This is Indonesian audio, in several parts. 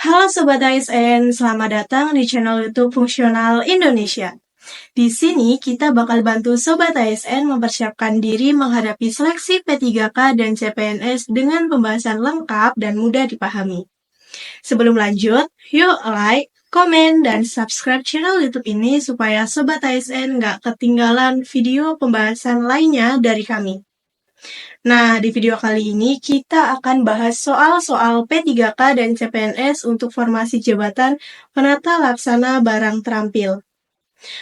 Halo Sobat ASN, selamat datang di channel YouTube Fungsional Indonesia. Di sini kita bakal bantu Sobat ASN mempersiapkan diri menghadapi seleksi P3K dan CPNS dengan pembahasan lengkap dan mudah dipahami. Sebelum lanjut, yuk like, komen, dan subscribe channel YouTube ini supaya Sobat ASN nggak ketinggalan video pembahasan lainnya dari kami. Nah, di video kali ini kita akan bahas soal-soal P3K dan CPNS untuk formasi jabatan penata laksana barang terampil.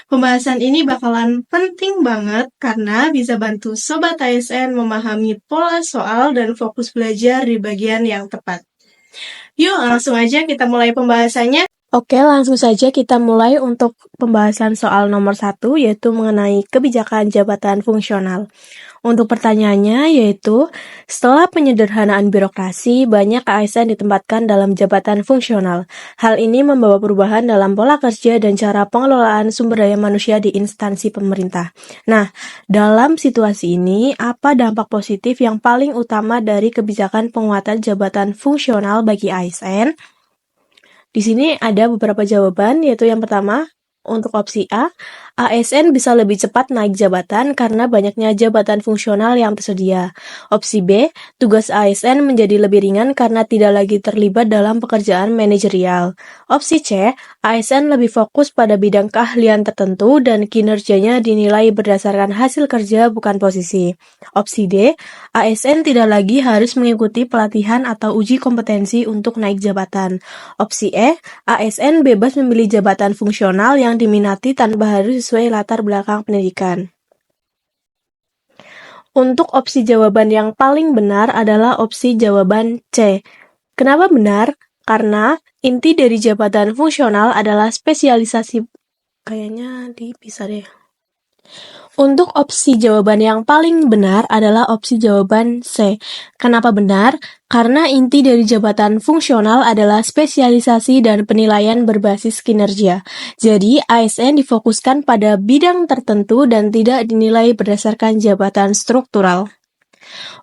Pembahasan ini bakalan penting banget karena bisa bantu Sobat ASN memahami pola soal dan fokus belajar di bagian yang tepat. Yuk, langsung aja kita mulai pembahasannya. Oke, langsung saja kita mulai untuk pembahasan soal nomor 1, yaitu mengenai kebijakan jabatan fungsional. Untuk pertanyaannya yaitu, setelah penyederhanaan birokrasi, banyak ASN ditempatkan dalam jabatan fungsional. Hal ini membawa perubahan dalam pola kerja dan cara pengelolaan sumber daya manusia di instansi pemerintah. Nah, dalam situasi ini, apa dampak positif yang paling utama dari kebijakan penguatan jabatan fungsional bagi ASN? Di sini ada beberapa jawaban, yaitu yang pertama, untuk opsi A, ASN bisa lebih cepat naik jabatan karena banyaknya jabatan fungsional yang tersedia. Opsi B, tugas ASN menjadi lebih ringan karena tidak lagi terlibat dalam pekerjaan manajerial. Opsi C, ASN lebih fokus pada bidang keahlian tertentu dan kinerjanya dinilai berdasarkan hasil kerja bukan posisi. Opsi D, ASN tidak lagi harus mengikuti pelatihan atau uji kompetensi untuk naik jabatan. Opsi E, ASN bebas memilih jabatan fungsional yang diminati tanpa harus sesuai latar belakang pendidikan. Untuk opsi jawaban yang paling benar adalah opsi jawaban C. Kenapa benar? Karena inti dari jabatan fungsional adalah spesialisasi. Kayaknya dipisah deh. Untuk opsi jawaban yang paling benar adalah opsi jawaban C. Kenapa benar? Karena inti dari jabatan fungsional adalah spesialisasi dan penilaian berbasis kinerja. Jadi, ASN difokuskan pada bidang tertentu dan tidak dinilai berdasarkan jabatan struktural.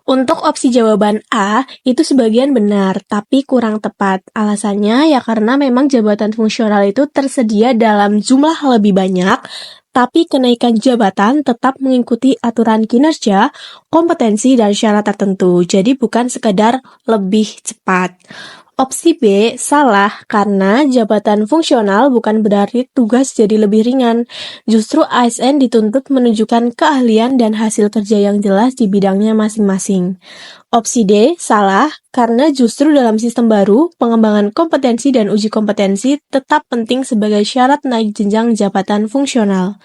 Untuk opsi jawaban A, itu sebagian benar, tapi kurang tepat. Alasannya ya karena memang jabatan fungsional itu tersedia dalam jumlah lebih banyak, tapi kenaikan jabatan tetap mengikuti aturan kinerja, kompetensi, dan syarat tertentu. Jadi bukan sekadar lebih cepat. Opsi B salah karena jabatan fungsional bukan berarti tugas jadi lebih ringan. Justru ASN dituntut menunjukkan keahlian dan hasil kerja yang jelas di bidangnya masing-masing. Opsi D salah karena justru dalam sistem baru, pengembangan kompetensi dan uji kompetensi tetap penting sebagai syarat naik jenjang jabatan fungsional.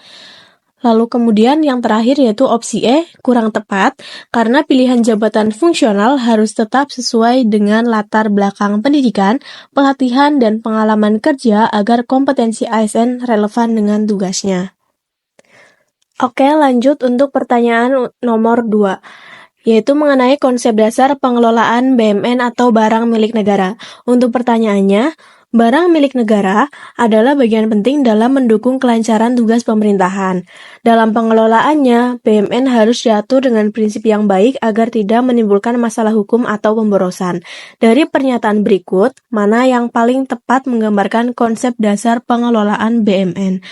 Lalu kemudian yang terakhir yaitu opsi E, kurang tepat, karena pilihan jabatan fungsional harus tetap sesuai dengan latar belakang pendidikan, pelatihan, dan pengalaman kerja agar kompetensi ASN relevan dengan tugasnya. Oke, lanjut untuk pertanyaan nomor 2, yaitu mengenai konsep dasar pengelolaan BUMN atau barang milik negara. Untuk pertanyaannya, barang milik negara adalah bagian penting dalam mendukung kelancaran tugas pemerintahan. Dalam pengelolaannya, BUMN harus diatur dengan prinsip yang baik agar tidak menimbulkan masalah hukum atau pemborosan. Dari pernyataan berikut, mana yang paling tepat menggambarkan konsep dasar pengelolaan BUMN?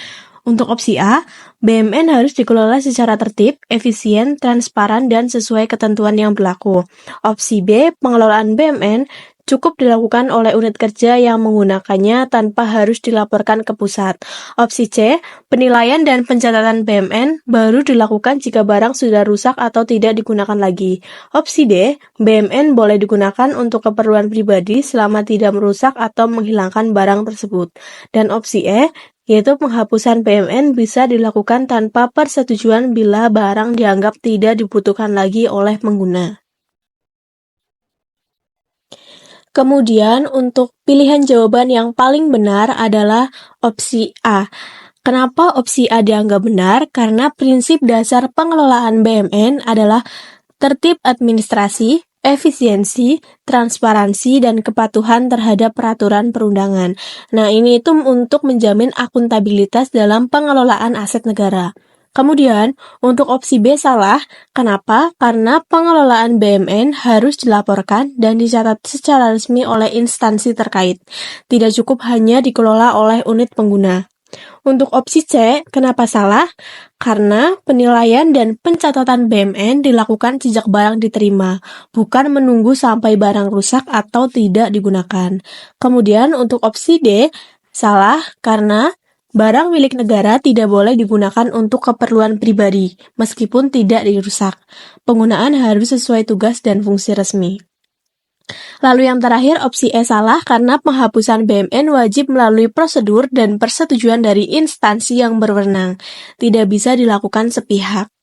Untuk opsi A, BUMN harus dikelola secara tertib, efisien, transparan, dan sesuai ketentuan yang berlaku. Opsi B, pengelolaan BUMN cukup dilakukan oleh unit kerja yang menggunakannya tanpa harus dilaporkan ke pusat. Opsi C, penilaian dan pencatatan BUMN baru dilakukan jika barang sudah rusak atau tidak digunakan lagi. Opsi D, BUMN boleh digunakan untuk keperluan pribadi selama tidak merusak atau menghilangkan barang tersebut. Dan opsi E, yaitu penghapusan BUMN bisa dilakukan tanpa persetujuan bila barang dianggap tidak dibutuhkan lagi oleh pengguna. Kemudian untuk pilihan jawaban yang paling benar adalah opsi A. Kenapa opsi A dianggap benar? Karena prinsip dasar pengelolaan BUMN adalah tertib administrasi, efisiensi, transparansi, dan kepatuhan terhadap peraturan perundangan. Nah, ini itu untuk menjamin akuntabilitas dalam pengelolaan aset negara. Kemudian, untuk opsi B salah. Kenapa? Karena pengelolaan BMN harus dilaporkan dan dicatat secara resmi oleh instansi terkait. Tidak cukup hanya dikelola oleh unit pengguna. Untuk opsi C, kenapa salah? Karena penilaian dan pencatatan BMN dilakukan sejak barang diterima, bukan menunggu sampai barang rusak atau tidak digunakan. Kemudian untuk opsi D, salah karena barang milik negara tidak boleh digunakan untuk keperluan pribadi, meskipun tidak dirusak. Penggunaan harus sesuai tugas dan fungsi resmi. Lalu yang terakhir, opsi E salah karena penghapusan BMN wajib melalui prosedur dan persetujuan dari instansi yang berwenang. Tidak bisa dilakukan sepihak.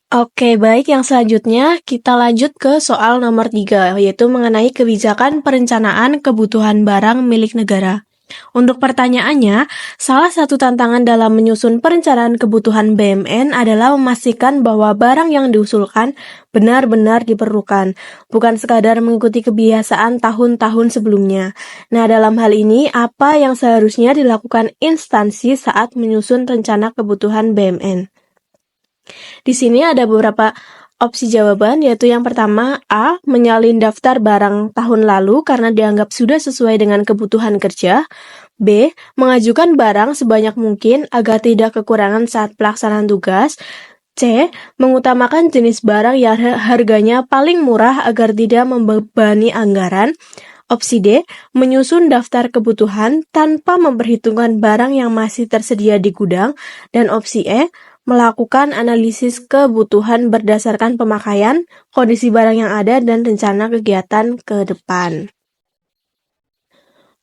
Oke, baik. Yang selanjutnya kita lanjut ke soal nomor 3, yaitu mengenai kebijakan perencanaan kebutuhan barang milik negara. Untuk pertanyaannya, salah satu tantangan dalam menyusun perencanaan kebutuhan BMN adalah memastikan bahwa barang yang diusulkan benar-benar diperlukan, bukan sekadar mengikuti kebiasaan tahun-tahun sebelumnya. Nah, dalam hal ini, apa yang seharusnya dilakukan instansi saat menyusun rencana kebutuhan BMN? Di sini ada beberapa opsi jawaban, yaitu yang pertama, A. Menyalin daftar barang tahun lalu karena dianggap sudah sesuai dengan kebutuhan kerja. B. Mengajukan barang sebanyak mungkin agar tidak kekurangan saat pelaksanaan tugas. C. Mengutamakan jenis barang yang harganya paling murah agar tidak membebani anggaran. Opsi D. Menyusun daftar kebutuhan tanpa memperhitungkan barang yang masih tersedia di gudang. Dan opsi E. Melakukan analisis kebutuhan berdasarkan pemakaian, kondisi barang yang ada, dan rencana kegiatan ke depan.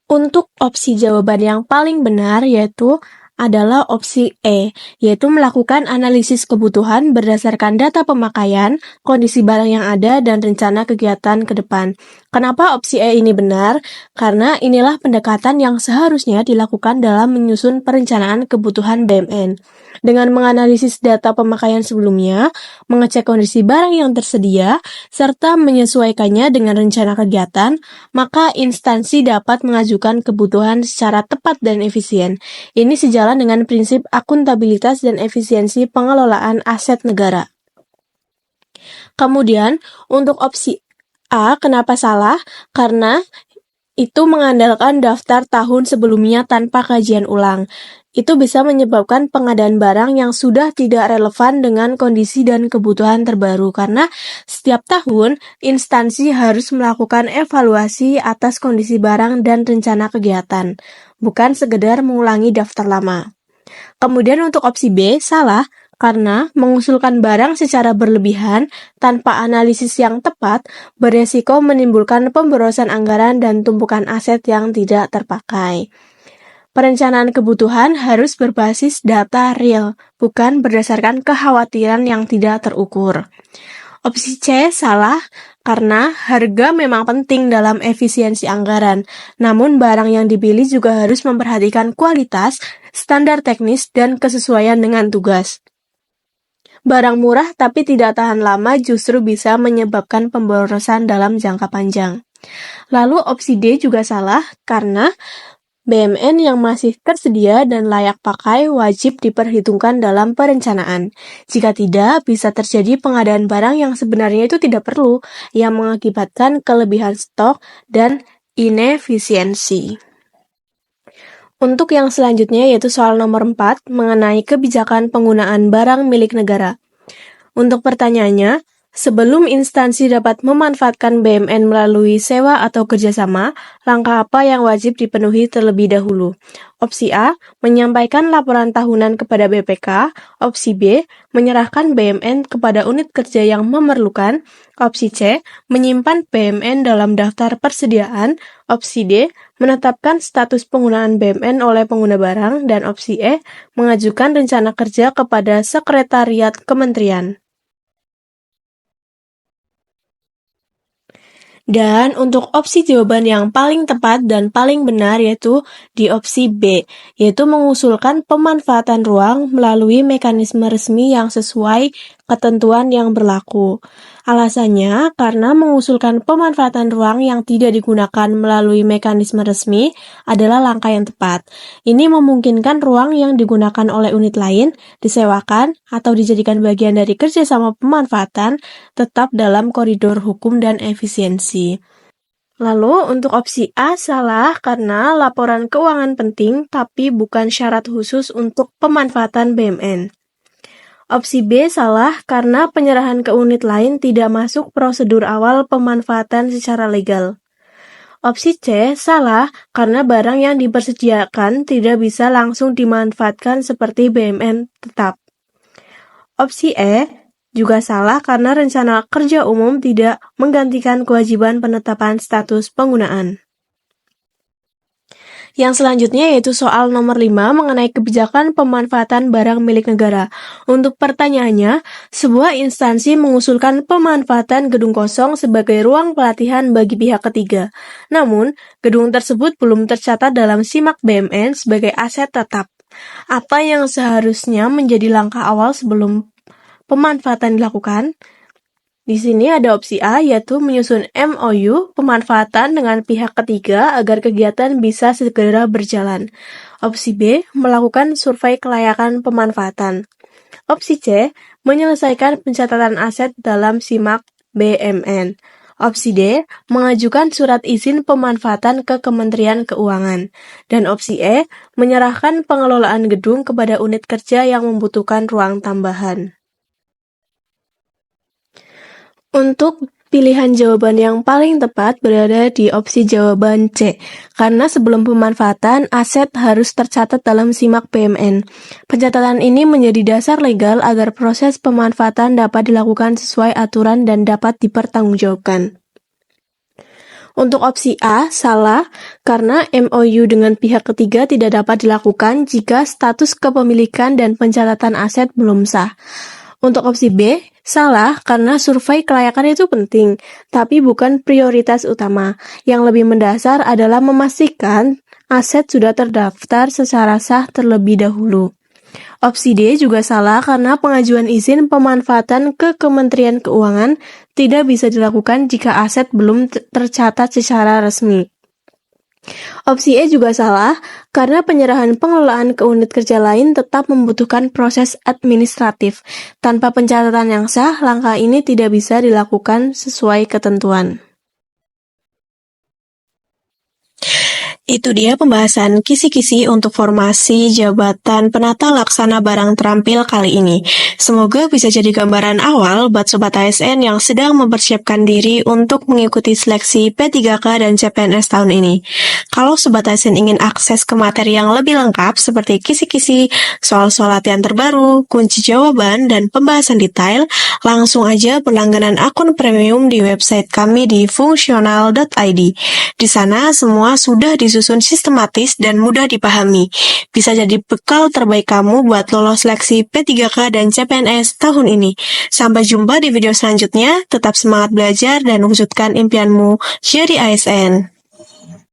Untuk opsi jawaban yang paling benar yaitu adalah opsi E, yaitu melakukan analisis kebutuhan berdasarkan data pemakaian, kondisi barang yang ada, dan rencana kegiatan ke depan. Kenapa opsi E ini benar? Karena inilah pendekatan yang seharusnya dilakukan dalam menyusun perencanaan kebutuhan BMN. Dengan menganalisis data pemakaian sebelumnya, mengecek kondisi barang yang tersedia, serta menyesuaikannya dengan rencana kegiatan, maka instansi dapat mengajukan kebutuhan secara tepat dan efisien. Ini sejalan dengan prinsip akuntabilitas dan efisiensi pengelolaan aset negara. Kemudian, untuk opsi A, kenapa salah? Karena itu mengandalkan daftar tahun sebelumnya tanpa kajian ulang. Itu bisa menyebabkan pengadaan barang yang sudah tidak relevan dengan kondisi dan kebutuhan terbaru karena setiap tahun instansi harus melakukan evaluasi atas kondisi barang dan rencana kegiatan, bukan sekedar mengulangi daftar lama. Kemudian untuk opsi B, salah karena mengusulkan barang secara berlebihan tanpa analisis yang tepat beresiko menimbulkan pemborosan anggaran dan tumpukan aset yang tidak terpakai. Perencanaan kebutuhan harus berbasis data real, bukan berdasarkan kekhawatiran yang tidak terukur. Opsi C salah karena harga memang penting dalam efisiensi anggaran, namun barang yang dipilih juga harus memperhatikan kualitas, standar teknis, dan kesesuaian dengan tugas. Barang murah tapi tidak tahan lama justru bisa menyebabkan pemborosan dalam jangka panjang. Lalu opsi D juga salah karena BMN yang masih tersedia dan layak pakai wajib diperhitungkan dalam perencanaan. Jika tidak, bisa terjadi pengadaan barang yang sebenarnya itu tidak perlu, yang mengakibatkan kelebihan stok dan inefisiensi. Untuk yang selanjutnya yaitu soal nomor 4 mengenai kebijakan penggunaan barang milik negara. Untuk pertanyaannya, sebelum instansi dapat memanfaatkan BMN melalui sewa atau kerjasama, langkah apa yang wajib dipenuhi terlebih dahulu? Opsi A, menyampaikan laporan tahunan kepada BPK. Opsi B, menyerahkan BMN kepada unit kerja yang memerlukan. Opsi C, menyimpan BMN dalam daftar persediaan. Opsi D, menetapkan status penggunaan BMN oleh pengguna barang. Dan opsi E, mengajukan rencana kerja kepada Sekretariat Kementerian. Dan untuk opsi jawaban yang paling tepat dan paling benar yaitu di opsi B, yaitu mengusulkan pemanfaatan ruang melalui mekanisme resmi yang sesuai ketentuan yang berlaku. Alasannya karena mengusulkan pemanfaatan ruang yang tidak digunakan melalui mekanisme resmi adalah langkah yang tepat. Ini memungkinkan ruang yang digunakan oleh unit lain, disewakan, atau dijadikan bagian dari kerjasama pemanfaatan tetap dalam koridor hukum dan efisiensi. Lalu untuk opsi A salah karena laporan keuangan penting tapi bukan syarat khusus untuk pemanfaatan BMN. Opsi B salah karena penyerahan ke unit lain tidak masuk prosedur awal pemanfaatan secara legal. Opsi C salah karena barang yang dipersediakan tidak bisa langsung dimanfaatkan seperti BMN tetap. Opsi E juga salah karena rencana kerja umum tidak menggantikan kewajiban penetapan status penggunaan. Yang selanjutnya yaitu soal nomor 5 mengenai kebijakan pemanfaatan barang milik negara. Untuk pertanyaannya, sebuah instansi mengusulkan pemanfaatan gedung kosong sebagai ruang pelatihan bagi pihak ketiga. Namun, gedung tersebut belum tercatat dalam SIMAK BMN sebagai aset tetap. Apa yang seharusnya menjadi langkah awal sebelum pemanfaatan dilakukan? Di sini ada opsi A, yaitu menyusun MOU pemanfaatan dengan pihak ketiga agar kegiatan bisa segera berjalan. Opsi B, melakukan survei kelayakan pemanfaatan. Opsi C, menyelesaikan pencatatan aset dalam SIMAK BMN. Opsi D, mengajukan surat izin pemanfaatan ke Kementerian Keuangan. Dan opsi E, menyerahkan pengelolaan gedung kepada unit kerja yang membutuhkan ruang tambahan. Untuk pilihan jawaban yang paling tepat berada di opsi jawaban C, karena sebelum pemanfaatan, aset harus tercatat dalam SIMAK BMN. Pencatatan ini menjadi dasar legal agar proses pemanfaatan dapat dilakukan sesuai aturan dan dapat dipertanggungjawabkan. Untuk opsi A, salah, karena MOU dengan pihak ketiga tidak dapat dilakukan jika status kepemilikan dan pencatatan aset belum sah. Untuk opsi B, salah karena survei kelayakan itu penting, tapi bukan prioritas utama. Yang lebih mendasar adalah memastikan aset sudah terdaftar secara sah terlebih dahulu. Opsi D juga salah karena pengajuan izin pemanfaatan ke Kementerian Keuangan tidak bisa dilakukan jika aset belum tercatat secara resmi. Opsi E juga salah, karena penyerahan pengelolaan ke unit kerja lain tetap membutuhkan proses administratif. Tanpa pencatatan yang sah, langkah ini tidak bisa dilakukan sesuai ketentuan. Itu dia pembahasan kisi-kisi untuk formasi jabatan penata laksana barang terampil kali ini. Semoga bisa jadi gambaran awal buat Sobat ASN yang sedang mempersiapkan diri untuk mengikuti seleksi P3K dan CPNS tahun ini. Kalau Sobat ASN ingin akses ke materi yang lebih lengkap seperti kisi-kisi, soal-soal latihan terbaru, kunci jawaban, dan pembahasan detail, langsung aja berlangganan akun premium di website kami di fungsional.id. Di sana semua sudah disusun sistematis dan mudah dipahami. Bisa jadi bekal terbaik kamu buat lolos seleksi P3K dan CPNS tahun ini. Sampai jumpa di video selanjutnya. Tetap semangat belajar dan wujudkan impianmu jadi ASN.